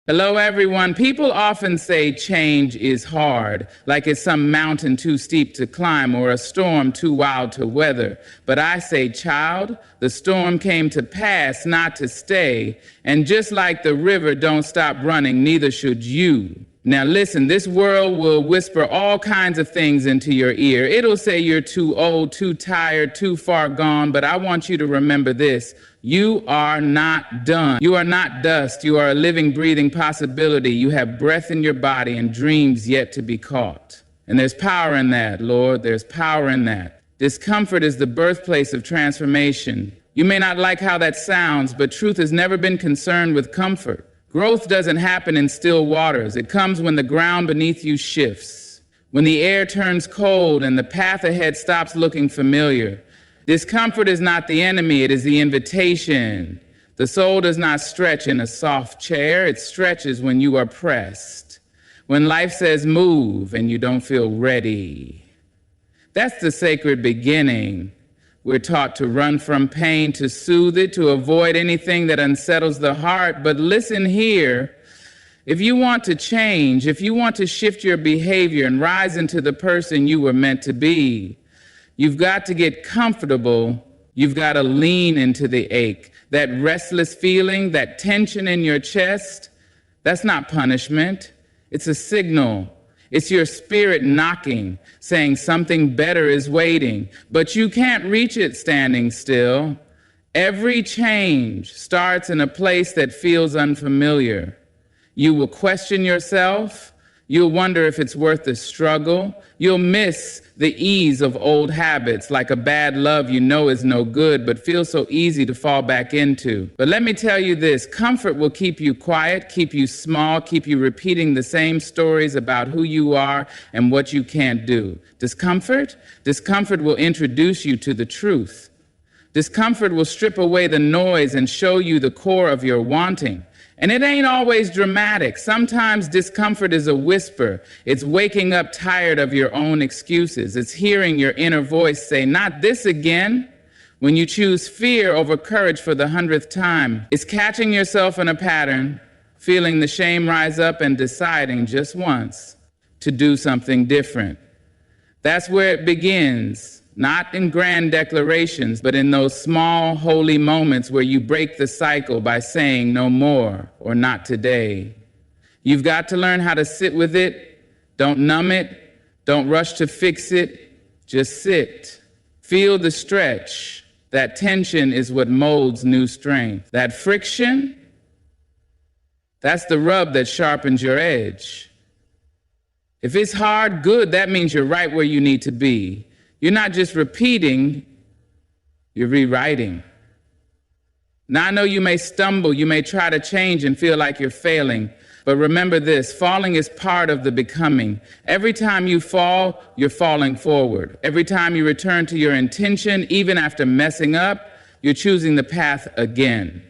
Hello, everyone. People often say change is hard, like it's some mountain too steep to climb or a storm too wild to weather. But I say, child, the storm came to pass, not to stay. And just like the river don't stop running, neither should you. Now listen, this world will whisper all kinds of things into your ear. It'll say you're too old, too tired, too far gone, but I want you to remember this. You are not done. You are not dust. You are a living, breathing possibility. You have breath in your body and dreams yet to be caught. And there's power in that, Lord. There's power in that. Discomfort is the birthplace of transformation. You may not like how that sounds, but truth has never been concerned with comfort. Growth doesn't happen in still waters. It comes when the ground beneath you shifts, when the air turns cold and the path ahead stops looking familiar. Discomfort is not the enemy, it is the invitation. The soul does not stretch in a soft chair, it stretches when you are pressed, when life says move and you don't feel ready. That's the sacred beginning. We're taught to run from pain, to soothe it, to avoid anything that unsettles the heart. But listen here, if you want to change, if you want to shift your behavior and rise into the person you were meant to be, you've got to get comfortable. You've got to lean into the ache, that restless feeling, that tension in your chest. That's not punishment. It's a signal. It's your spirit knocking, saying something better is waiting, but you can't reach it standing still. Every change starts in a place that feels unfamiliar. You will question yourself. You'll wonder if it's worth the struggle. You'll miss the ease of old habits, like a bad love you know is no good, but feels so easy to fall back into. But let me tell you this, comfort will keep you quiet, keep you small, keep you repeating the same stories about who you are and what you can't do. Discomfort will introduce you to the truth. Discomfort will strip away the noise and show you the core of your wanting. And it ain't always dramatic. Sometimes discomfort is a whisper. It's waking up tired of your own excuses. It's hearing your inner voice say, not this again. When you choose fear over courage for the 100th time, it's catching yourself in a pattern, feeling the shame rise up and deciding just once to do something different. That's where it begins. Not in grand declarations, but in those small, holy moments where you break the cycle by saying no more or not today. You've got to learn how to sit with it. Don't numb it. Don't rush to fix it. Just sit. Feel the stretch. That tension is what molds new strength. That friction, that's the rub that sharpens your edge. If it's hard, good, that means you're right where you need to be. You're not just repeating, you're rewriting. Now, I know you may stumble, you may try to change and feel like you're failing, but remember this, falling is part of the becoming. Every time you fall, you're falling forward. Every time you return to your intention, even after messing up, you're choosing the path again.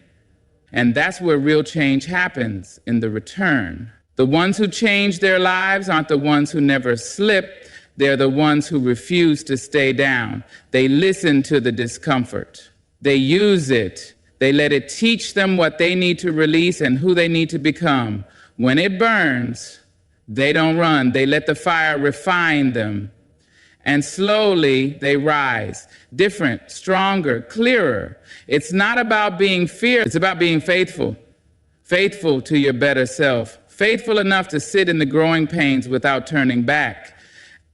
And that's where real change happens, in the return. The ones who change their lives aren't the ones who never slip. They're the ones who refuse to stay down. They listen to the discomfort. They use it. They let it teach them what they need to release and who they need to become. When it burns, they don't run. They let the fire refine them. And slowly they rise, different, stronger, clearer. It's not about being fearless. It's about being faithful. Faithful to your better self. Faithful enough to sit in the growing pains without turning back.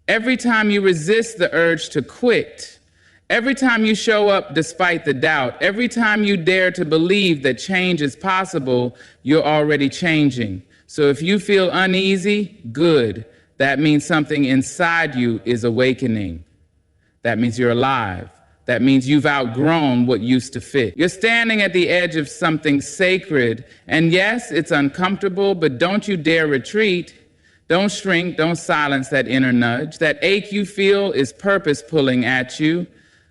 Every time you resist the urge to quit, every time you show up despite the doubt, every time you dare to believe that change is possible, you're already changing. So if you feel uneasy, good. That means something inside you is awakening. That means you're alive. That means you've outgrown what used to fit. You're standing at the edge of something sacred. And yes, it's uncomfortable, but don't you dare retreat. Don't shrink, don't silence that inner nudge. That ache you feel is purpose pulling at you.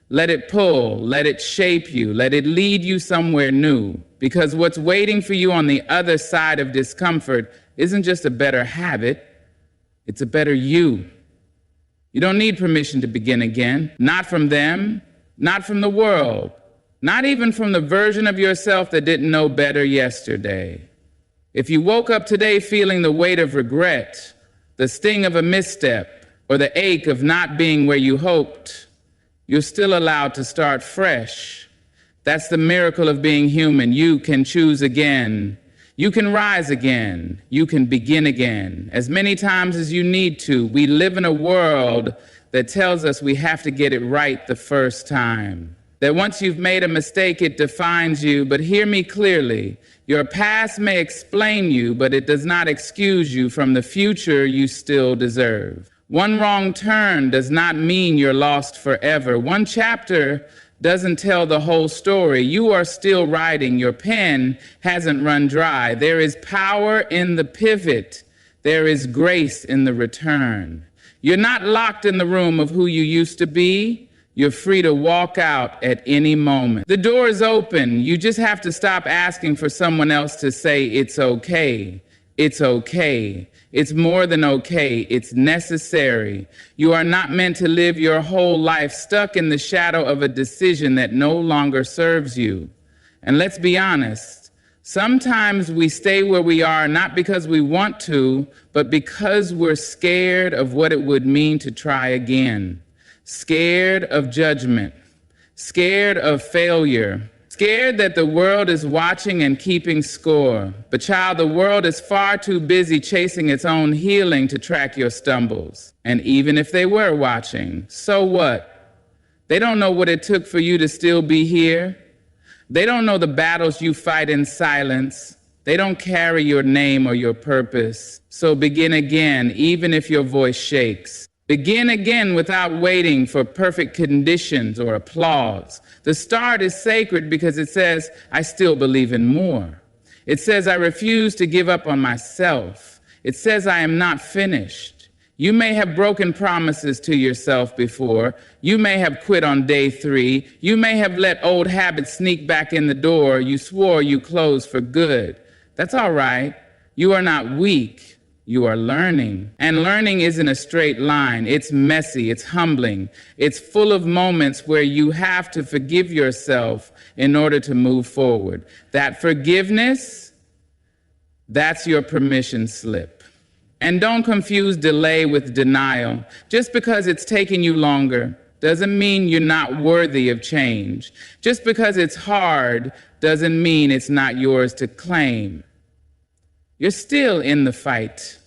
Let it pull, let it shape you, let it lead you somewhere new. Because what's waiting for you on the other side of discomfort isn't just a better habit, it's a better you. You don't need permission to begin again. Not from them, not from the world, not even from the version of yourself that didn't know better yesterday. If you woke up today feeling the weight of regret, the sting of a misstep, or the ache of not being where you hoped, you're still allowed to start fresh. That's the miracle of being human. You can choose again. You can rise again. You can begin again. As many times as you need to. We live in a world that tells us we have to get it right the first time. That once you've made a mistake, it defines you. But hear me clearly. Your past may explain you, but it does not excuse you from the future you still deserve. One wrong turn does not mean you're lost forever. One chapter doesn't tell the whole story. You are still writing. Your pen hasn't run dry. There is power in the pivot. There is grace in the return. You're not locked in the room of who you used to be. You're free to walk out at any moment. The door is open. You just have to stop asking for someone else to say it's okay. It's okay. It's more than okay. It's necessary. You are not meant to live your whole life stuck in the shadow of a decision that no longer serves you. And let's be honest, sometimes we stay where we are not because we want to, but because we're scared of what it would mean to try again. Scared of judgment, scared of failure, scared that the world is watching and keeping score. But child, the world is far too busy chasing its own healing to track your stumbles. And even if they were watching, so what? They don't know what it took for you to still be here. They don't know the battles you fight in silence. They don't carry your name or your purpose. So begin again, even if your voice shakes. Begin again without waiting for perfect conditions or applause. The start is sacred because it says, I still believe in more. It says, I refuse to give up on myself. It says, I am not finished. You may have broken promises to yourself before. You may have quit on day 3. You may have let old habits sneak back in the door you swore you closed for good. That's all right. You are not weak. You are learning. And learning isn't a straight line. It's messy. It's humbling. It's full of moments where you have to forgive yourself in order to move forward. That forgiveness, that's your permission slip. And don't confuse delay with denial. Just because it's taking you longer doesn't mean you're not worthy of change. Just because it's hard doesn't mean it's not yours to claim. You're still in the fight.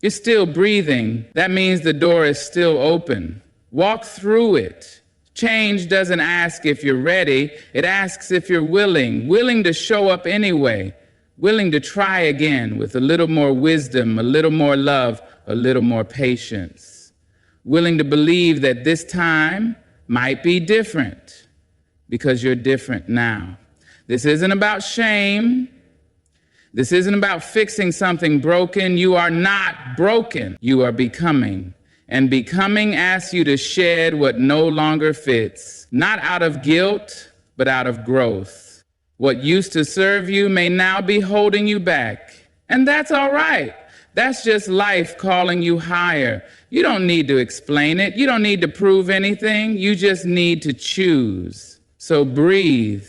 You're still breathing. That means the door is still open. Walk through it. Change doesn't ask if you're ready. It asks if you're willing to show up anyway, willing to try again with a little more wisdom, a little more love, a little more patience, willing to believe that this time might be different because you're different now. This isn't about shame. This isn't about fixing something broken. You are not broken. You are becoming. And becoming asks you to shed what no longer fits, not out of guilt, but out of growth. What used to serve you may now be holding you back. And that's all right. That's just life calling you higher. You don't need to explain it. You don't need to prove anything. You just need to choose. So breathe.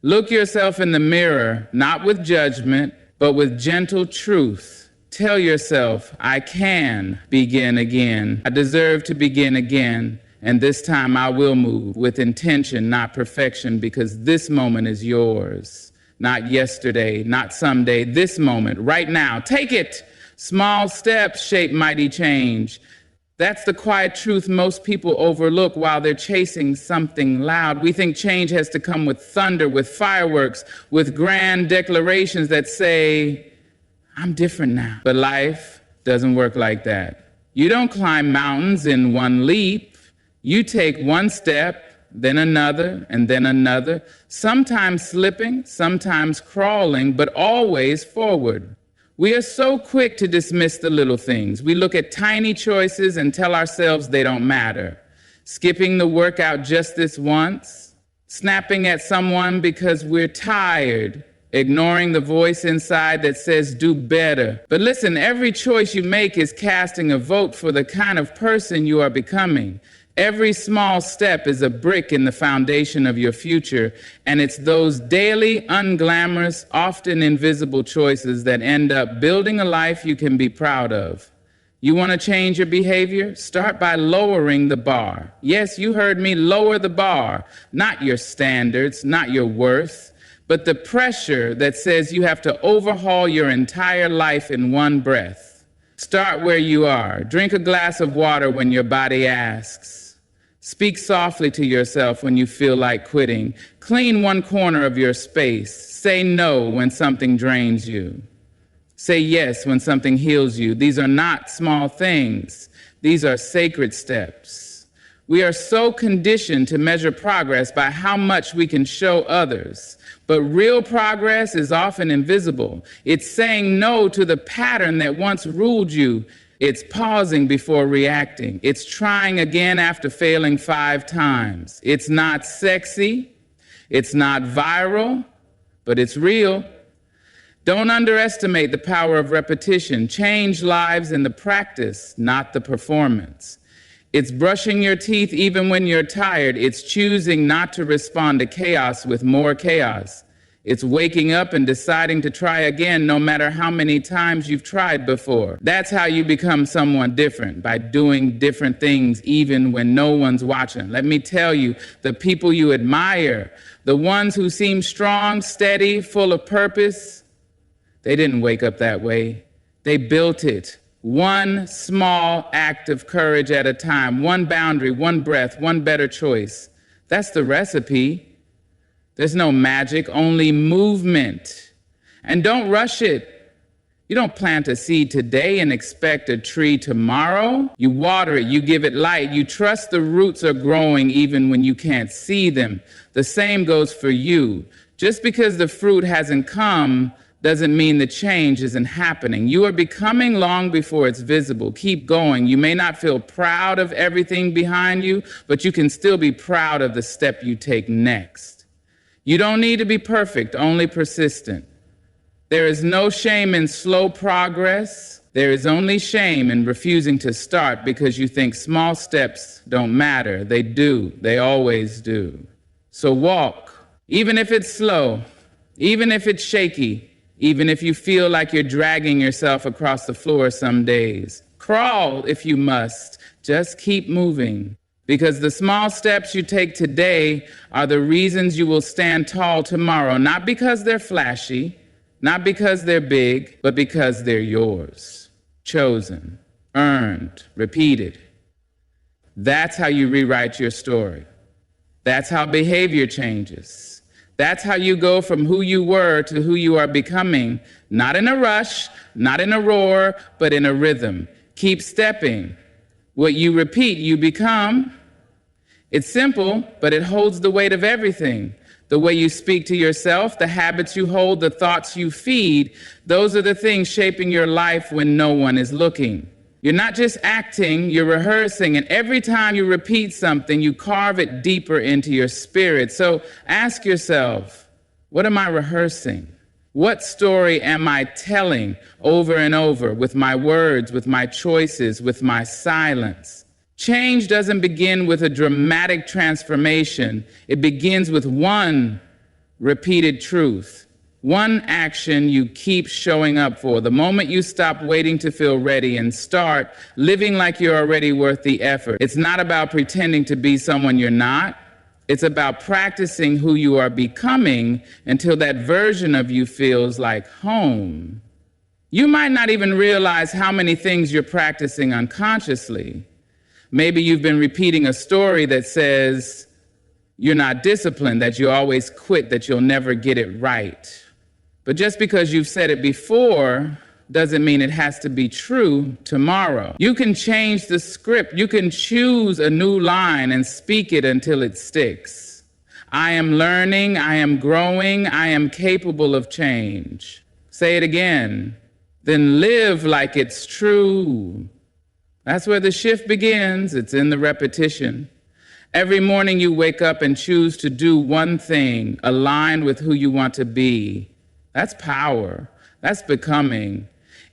Look yourself in the mirror, not with judgment, but with gentle truth. Tell yourself, I can begin again. I deserve to begin again. And this time I will move with intention, not perfection, because this moment is yours. Not yesterday, not someday, this moment, right now. Take it. Small steps shape mighty change. That's the quiet truth most people overlook while they're chasing something loud. We think change has to come with thunder, with fireworks, with grand declarations that say, I'm different now. But life doesn't work like that. You don't climb mountains in one leap. You take one step, then another, and then another, sometimes slipping, sometimes crawling, but always forward. We are so quick to dismiss the little things. We look at tiny choices and tell ourselves they don't matter. Skipping the workout just this once, snapping at someone because we're tired, ignoring the voice inside that says do better. But listen, every choice you make is casting a vote for the kind of person you are becoming. Every small step is a brick in the foundation of your future, and it's those daily, unglamorous, often invisible choices that end up building a life you can be proud of. You want to change your behavior? Start by lowering the bar. Yes, you heard me, lower the bar. Not your standards, not your worth, but the pressure that says you have to overhaul your entire life in one breath. Start where you are. Drink a glass of water when your body asks. Speak softly to yourself when you feel like quitting. Clean one corner of your space. Say no when something drains you. Say yes when something heals you. These are not small things. These are sacred steps. We are so conditioned to measure progress by how much we can show others. But real progress is often invisible. It's saying no to the pattern that once ruled you. It's pausing before reacting. It's trying again after failing 5 times. It's not sexy. It's not viral, but it's real. Don't underestimate the power of repetition. Change lives in the practice, not the performance. It's brushing your teeth even when you're tired. It's choosing not to respond to chaos with more chaos. It's waking up and deciding to try again no matter how many times you've tried before. That's how you become someone different, by doing different things even when no one's watching. Let me tell you, the people you admire, the ones who seem strong, steady, full of purpose, they didn't wake up that way. They built it. One small act of courage at a time, one boundary, one breath, one better choice. That's the recipe. There's no magic, only movement. And don't rush it. You don't plant a seed today and expect a tree tomorrow. You water it, you give it light, you trust the roots are growing even when you can't see them. The same goes for you. Just because the fruit hasn't come doesn't mean the change isn't happening. You are becoming long before it's visible. Keep going. You may not feel proud of everything behind you, but you can still be proud of the step you take next. You don't need to be perfect, only persistent. There is no shame in slow progress. There is only shame in refusing to start because you think small steps don't matter. They do. They always do. So walk, even if it's slow, even if it's shaky, even if you feel like you're dragging yourself across the floor some days. Crawl if you must. Just keep moving. Because the small steps you take today are the reasons you will stand tall tomorrow. Not because they're flashy, not because they're big, but because they're yours. Chosen, earned, repeated. That's how you rewrite your story. That's how behavior changes. That's how you go from who you were to who you are becoming, not in a rush, not in a roar, but in a rhythm. Keep stepping. What you repeat, you become. It's simple, but it holds the weight of everything. The way you speak to yourself, the habits you hold, the thoughts you feed, those are the things shaping your life when no one is looking. You're not just acting, you're rehearsing, and every time you repeat something, you carve it deeper into your spirit. So ask yourself, what am I rehearsing? What story am I telling over and over with my words, with my choices, with my silence? Change doesn't begin with a dramatic transformation. It begins with one repeated truth. One action you keep showing up for. The moment you stop waiting to feel ready and start living like you're already worth the effort. It's not about pretending to be someone you're not. It's about practicing who you are becoming until that version of you feels like home. You might not even realize how many things you're practicing unconsciously. Maybe you've been repeating a story that says you're not disciplined, that you always quit, that you'll never get it right. But just because you've said it before doesn't mean it has to be true tomorrow. You can change the script. You can choose a new line and speak it until it sticks. I am learning, I am growing, I am capable of change. Say it again. Then live like it's true. That's where the shift begins. It's in the repetition. Every morning you wake up and choose to do one thing aligned with who you want to be. That's power. That's becoming.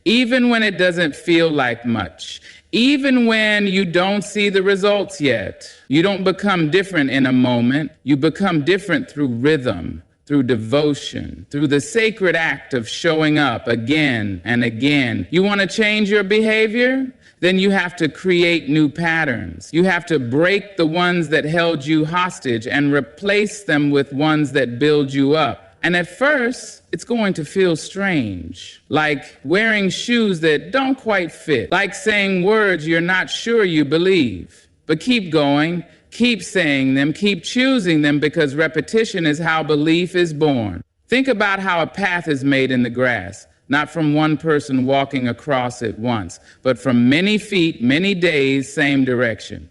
Even when it doesn't feel like much, Even when you don't see the results yet. You don't become different in a moment. You become different through rhythm, through devotion, through the sacred act of showing up again and again. You want to change your behavior? Then you have to create new patterns. You have to break the ones that held you hostage and replace them with ones that build you up. And at first, it's going to feel strange, like wearing shoes that don't quite fit, like saying words you're not sure you believe. But keep going, keep saying them, keep choosing them, because repetition is how belief is born. Think about how a path is made in the grass, not from one person walking across it once, but from many feet, many days, same direction.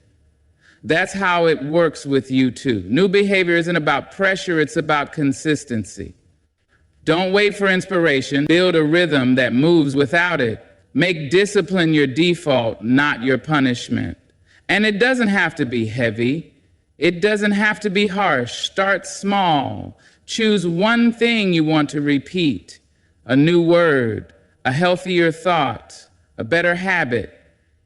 That's how it works with you too. New behavior isn't about pressure, it's about consistency. Don't wait for inspiration. Build a rhythm that moves without it. Make discipline your default, not your punishment. And it doesn't have to be heavy. It doesn't have to be harsh. Start small. Choose one thing you want to repeat. A new word, a healthier thought, a better habit.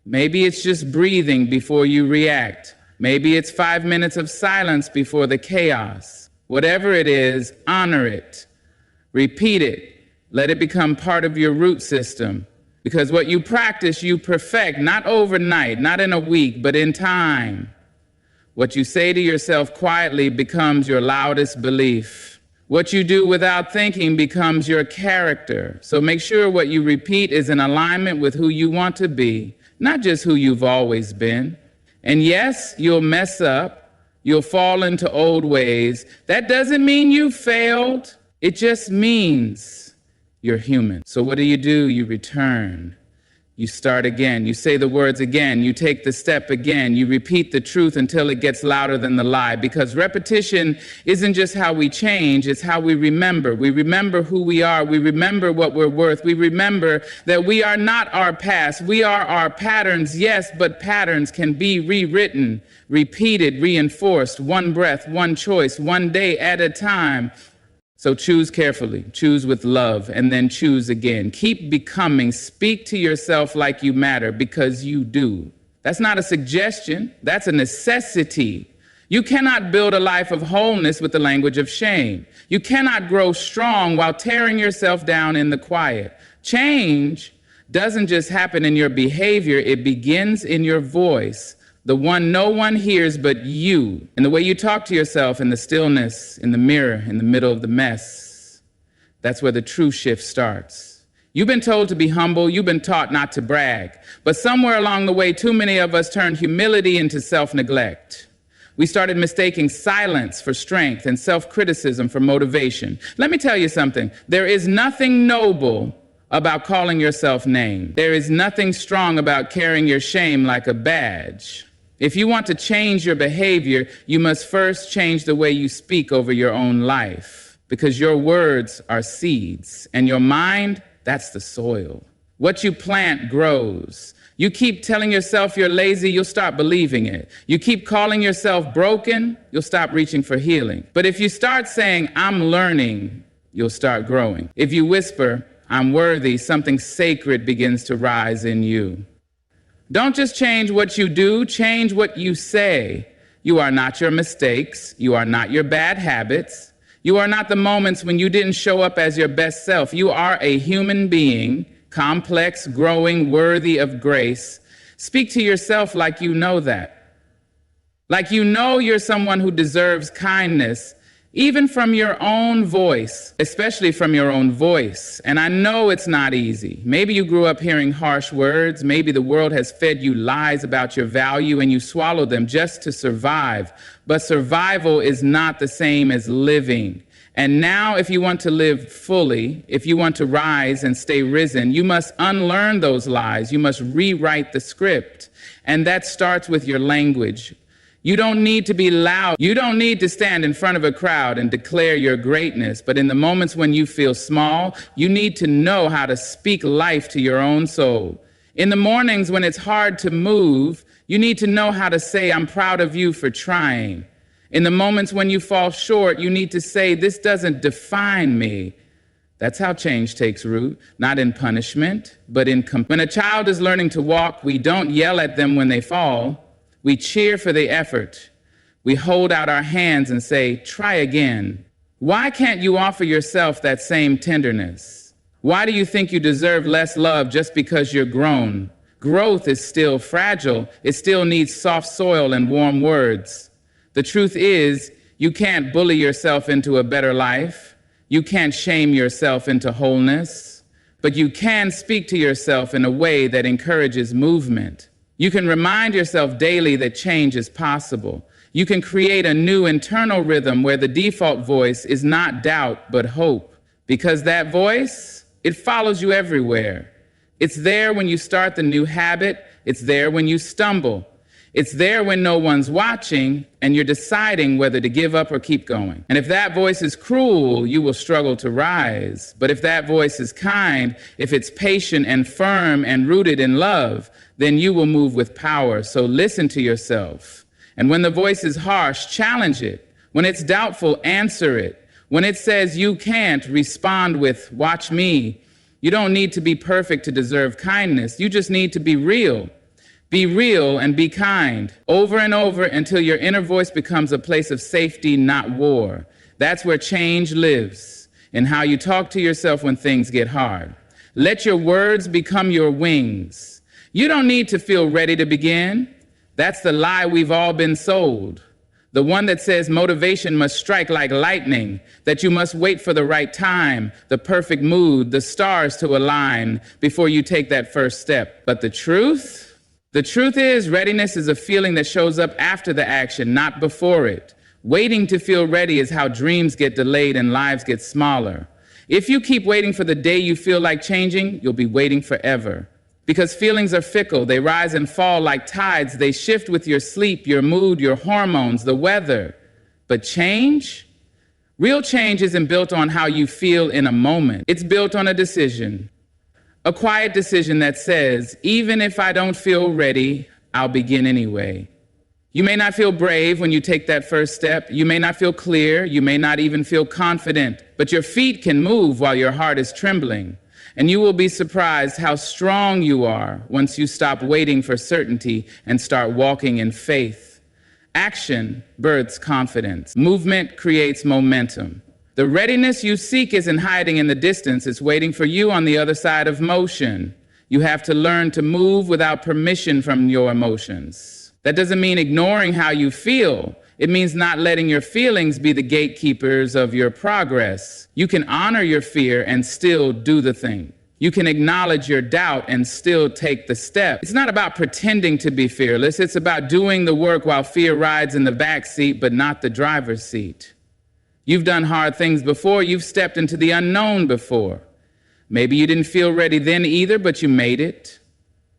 Maybe it's just breathing before you react. Maybe it's 5 minutes of silence before the chaos. Whatever it is, honor it. Repeat it. Let it become part of your root system. Because what you practice, you perfect, not overnight, not in a week, but in time. What you say to yourself quietly becomes your loudest belief. What you do without thinking becomes your character. So make sure what you repeat is in alignment with who you want to be, not just who you've always been. And yes, you'll mess up. You'll fall into old ways. That doesn't mean you failed. It just means you're human. So what do? You return. You start again. You say the words again. You take the step again. You repeat the truth until it gets louder than the lie. Because repetition isn't just how we change, it's how we remember. We remember who we are. We remember what we're worth. We remember that we are not our past. We are our patterns, yes, but patterns can be rewritten, repeated, reinforced, one breath, one choice, one day at a time. So choose carefully, choose with love, and then choose again. Keep becoming. Speak to yourself like you matter, because you do. That's not a suggestion. That's a necessity. You cannot build a life of wholeness with the language of shame. You cannot grow strong while tearing yourself down in the quiet. Change doesn't just happen in your behavior. It begins in your voice. The one no one hears but you, and the way you talk to yourself in the stillness, in the mirror, in the middle of the mess. That's where the true shift starts. You've been told to be humble, you've been taught not to brag, but somewhere along the way, too many of us turned humility into self-neglect. We started mistaking silence for strength and self-criticism for motivation. Let me tell you something. There is nothing noble about calling yourself names. There is nothing strong about carrying your shame like a badge. If you want to change your behavior, you must first change the way you speak over your own life, because your words are seeds, and your mind, that's the soil. What you plant grows. You keep telling yourself you're lazy, you'll start believing it. You keep calling yourself broken, you'll stop reaching for healing. But if you start saying, I'm learning, you'll start growing. If you whisper, I'm worthy, something sacred begins to rise in you. Don't just change what you do, change what you say. You are not your mistakes. You are not your bad habits. You are not the moments when you didn't show up as your best self. You are a human being, complex, growing, worthy of grace. Speak to yourself like you know that. Like you know you're someone who deserves kindness, even from your own voice, especially from your own voice. And I know it's not easy. Maybe you grew up hearing harsh words. Maybe the world has fed you lies about your value and you swallow them just to survive. But survival is not the same as living. And now if you want to live fully, if you want to rise and stay risen, you must unlearn those lies. You must rewrite the script. And that starts with your language. You don't need to be loud. You don't need to stand in front of a crowd and declare your greatness. But in the moments when you feel small, you need to know how to speak life to your own soul. In the mornings when it's hard to move, you need to know how to say, I'm proud of you for trying. In the moments when you fall short, you need to say, this doesn't define me. That's how change takes root, not in punishment, but in when a child is learning to walk, we don't yell at them when they fall. We cheer for the effort. We hold out our hands and say, try again. Why can't you offer yourself that same tenderness? Why do you think you deserve less love just because you're grown? Growth is still fragile. It still needs soft soil and warm words. The truth is, you can't bully yourself into a better life. You can't shame yourself into wholeness, but you can speak to yourself in a way that encourages movement. You can remind yourself daily that change is possible. You can create a new internal rhythm where the default voice is not doubt, but hope. Because that voice, it follows you everywhere. It's there when you start the new habit. It's there when you stumble. It's there when no one's watching and you're deciding whether to give up or keep going. And if that voice is cruel, you will struggle to rise. But if that voice is kind, if it's patient and firm and rooted in love, then you will move with power. So listen to yourself. And when the voice is harsh, challenge it. When it's doubtful, answer it. When it says you can't, respond with, watch me. You don't need to be perfect to deserve kindness. You just need to be real. Be real and be kind, over and over until your inner voice becomes a place of safety, not war. That's where change lives, in how you talk to yourself when things get hard. Let your words become your wings. You don't need to feel ready to begin. That's the lie we've all been sold. The one that says motivation must strike like lightning, that you must wait for the right time, the perfect mood, the stars to align before you take that first step. But the truth is readiness is a feeling that shows up after the action, not before it. Waiting to feel ready is how dreams get delayed and lives get smaller. If you keep waiting for the day you feel like changing, you'll be waiting forever. Because feelings are fickle. They rise and fall like tides. They shift with your sleep, your mood, your hormones, the weather. But change? Real change isn't built on how you feel in a moment. It's built on a decision. A quiet decision that says, even if I don't feel ready, I'll begin anyway. You may not feel brave when you take that first step. You may not feel clear. You may not even feel confident. But your feet can move while your heart is trembling. And you will be surprised how strong you are once you stop waiting for certainty and start walking in faith. Action births confidence. Movement creates momentum. The readiness you seek isn't hiding in the distance. It's waiting for you on the other side of motion. You have to learn to move without permission from your emotions. That doesn't mean ignoring how you feel. It means not letting your feelings be the gatekeepers of your progress. You can honor your fear and still do the thing. You can acknowledge your doubt and still take the step. It's not about pretending to be fearless. It's about doing the work while fear rides in the back seat, but not the driver's seat. You've done hard things before. You've stepped into the unknown before. Maybe you didn't feel ready then either, but you made it.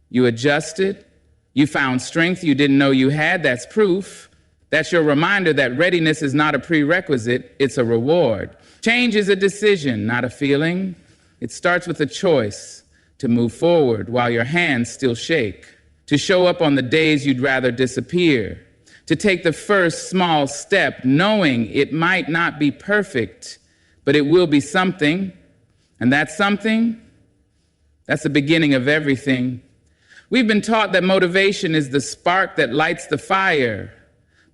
You adjusted. You found strength you didn't know you had. That's proof. That's your reminder that readiness is not a prerequisite. It's a reward. Change is a decision, not a feeling. It starts with a choice to move forward while your hands still shake, to show up on the days you'd rather disappear, to take the first small step, knowing it might not be perfect, but it will be something. And that something, that's the beginning of everything. We've been taught that motivation is the spark that lights the fire.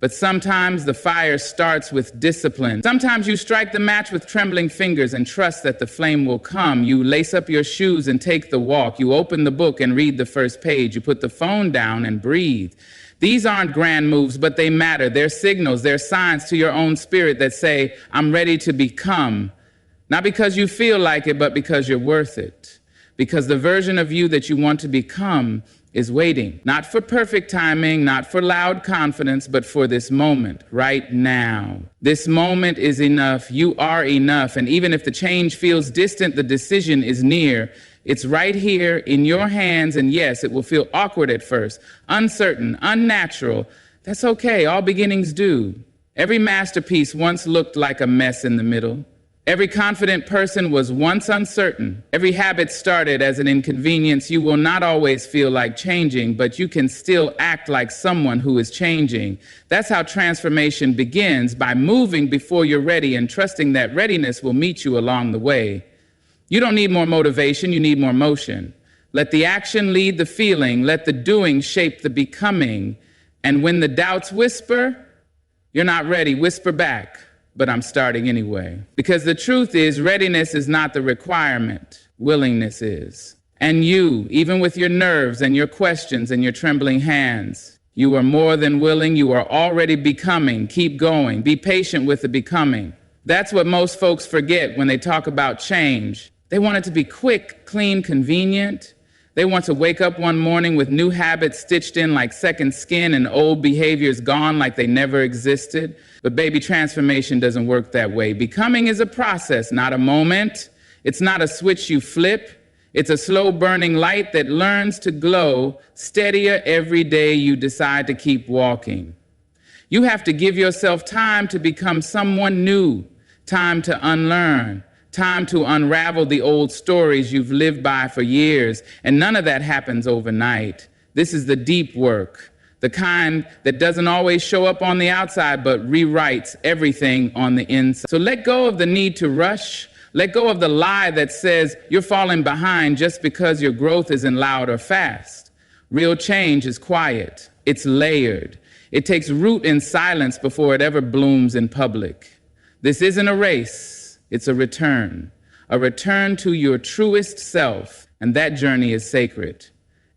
But sometimes the fire starts with discipline. Sometimes you strike the match with trembling fingers and trust that the flame will come. You lace up your shoes and take the walk. You open the book and read the first page. You put the phone down and breathe. These aren't grand moves, but they matter. They're signals. They're signs to your own spirit that say, I'm ready to become. Not because you feel like it, but because you're worth it. Because the version of you that you want to become is waiting, not for perfect timing, not for loud confidence, but for this moment, right now. This moment is enough. You are enough. And even if the change feels distant, the decision is near. It's right here in your hands. And yes, it will feel awkward at first, uncertain, unnatural. That's okay. All beginnings do. Every masterpiece once looked like a mess in the middle. Every confident person was once uncertain. Every habit started as an inconvenience. You will not always feel like changing, but you can still act like someone who is changing. That's how transformation begins, by moving before you're ready and trusting that readiness will meet you along the way. You don't need more motivation, you need more motion. Let the action lead the feeling, let the doing shape the becoming. And when the doubts whisper, you're not ready, whisper back, but I'm starting anyway. Because the truth is, readiness is not the requirement, willingness is. And you, even with your nerves and your questions and your trembling hands, you are more than willing, you are already becoming. Keep going, be patient with the becoming. That's what most folks forget when they talk about change. They want it to be quick, clean, convenient. They want to wake up one morning with new habits stitched in like second skin and old behaviors gone like they never existed. But baby, transformation doesn't work that way. Becoming is a process, not a moment. It's not a switch you flip. It's a slow burning light that learns to glow steadier every day you decide to keep walking. You have to give yourself time to become someone new, time to unlearn, time to unravel the old stories you've lived by for years, and none of that happens overnight. This is the deep work, the kind that doesn't always show up on the outside, but rewrites everything on the inside. So let go of the need to rush. Let go of the lie that says you're falling behind just because your growth isn't loud or fast. Real change is quiet. It's layered. It takes root in silence before it ever blooms in public. This isn't a race. It's a return to your truest self, and that journey is sacred.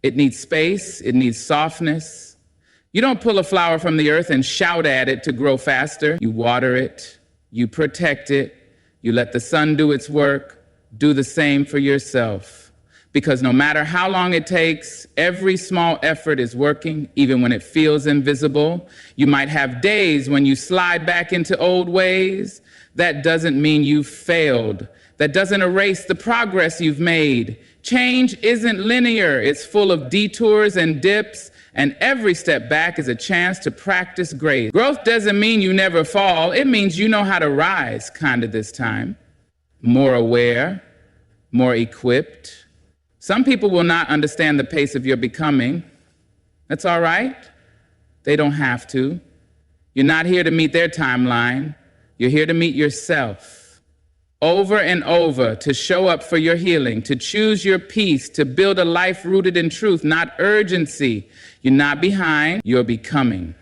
It needs space, it needs softness. You don't pull a flower from the earth and shout at it to grow faster. You water it, you protect it, you let the sun do its work. Do the same for yourself. Because no matter how long it takes, every small effort is working, even when it feels invisible. You might have days when you slide back into old ways. That doesn't mean you've failed. That doesn't erase the progress you've made. Change isn't linear. It's full of detours and dips, and every step back is a chance to practice grace. Growth doesn't mean you never fall. It means you know how to rise, kind of this time. More aware, more equipped. Some people will not understand the pace of your becoming. That's all right. They don't have to. You're not here to meet their timeline. You're here to meet yourself. Over and over, to show up for your healing, to choose your peace, to build a life rooted in truth, not urgency. You're not behind, you're becoming.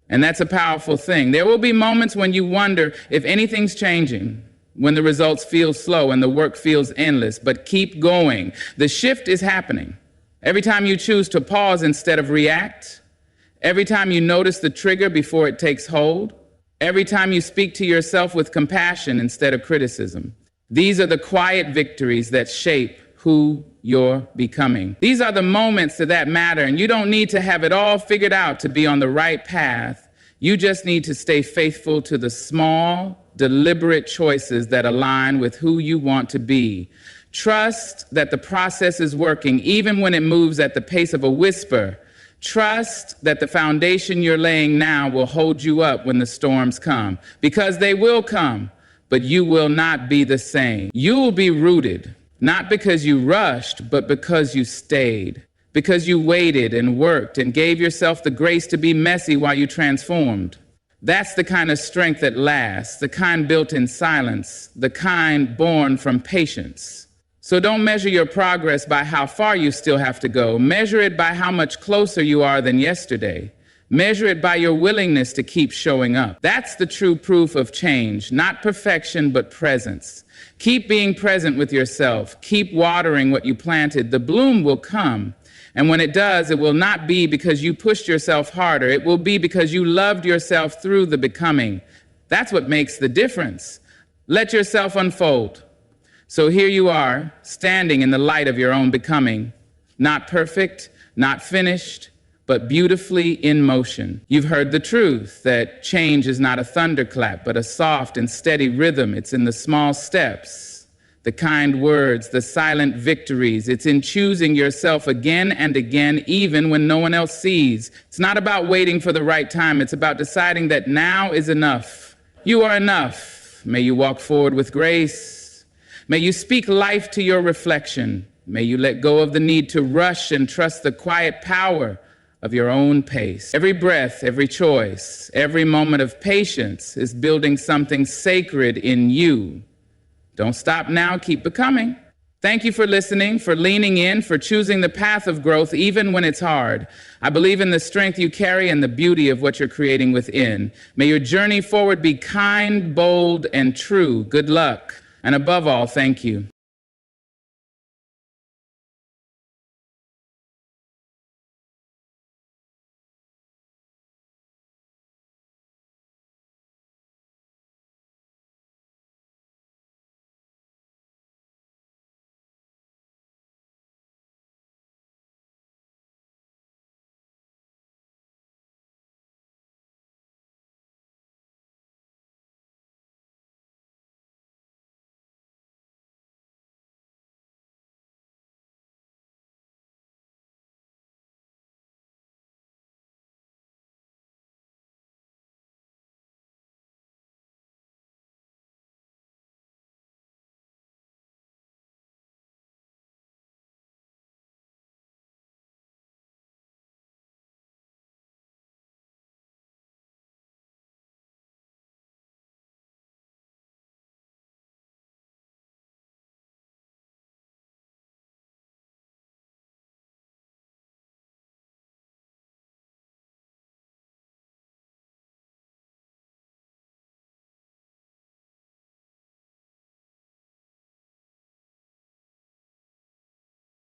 And that's a powerful thing. There will be moments when you wonder if anything's changing, when the results feel slow and the work feels endless, but keep going. The shift is happening. Every time you choose to pause instead of react, every time you notice the trigger before it takes hold, every time you speak to yourself with compassion instead of criticism. These are the quiet victories that shape who you're becoming. These are the moments that matter, and you don't need to have it all figured out to be on the right path. You just need to stay faithful to the small, deliberate choices that align with who you want to be. Trust that the process is working, even when it moves at the pace of a whisper. Trust that the foundation you're laying now will hold you up when the storms come, because they will come, but you will not be the same. You will be rooted, not because you rushed, but because you stayed, because you waited and worked and gave yourself the grace to be messy while you transformed. That's the kind of strength that lasts, the kind built in silence, the kind born from patience. So don't measure your progress by how far you still have to go. Measure it by how much closer you are than yesterday. Measure it by your willingness to keep showing up. That's the true proof of change, not perfection, but presence. Keep being present with yourself. Keep watering what you planted. The bloom will come. And when it does, it will not be because you pushed yourself harder. It will be because you loved yourself through the becoming. That's what makes the difference. Let yourself unfold. So here you are, standing in the light of your own becoming, not perfect, not finished, but beautifully in motion. You've heard the truth that change is not a thunderclap, but a soft and steady rhythm. It's in the small steps, the kind words, the silent victories. It's in choosing yourself again and again, even when no one else sees. It's not about waiting for the right time. It's about deciding that now is enough. You are enough. May you walk forward with grace. May you speak life to your reflection. May you let go of the need to rush and trust the quiet power of your own pace. Every breath, every choice, every moment of patience is building something sacred in you. Don't stop now, keep becoming. Thank you for listening, for leaning in, for choosing the path of growth even when it's hard. I believe in the strength you carry and the beauty of what you're creating within. May your journey forward be kind, bold, and true. Good luck. And above all, thank you.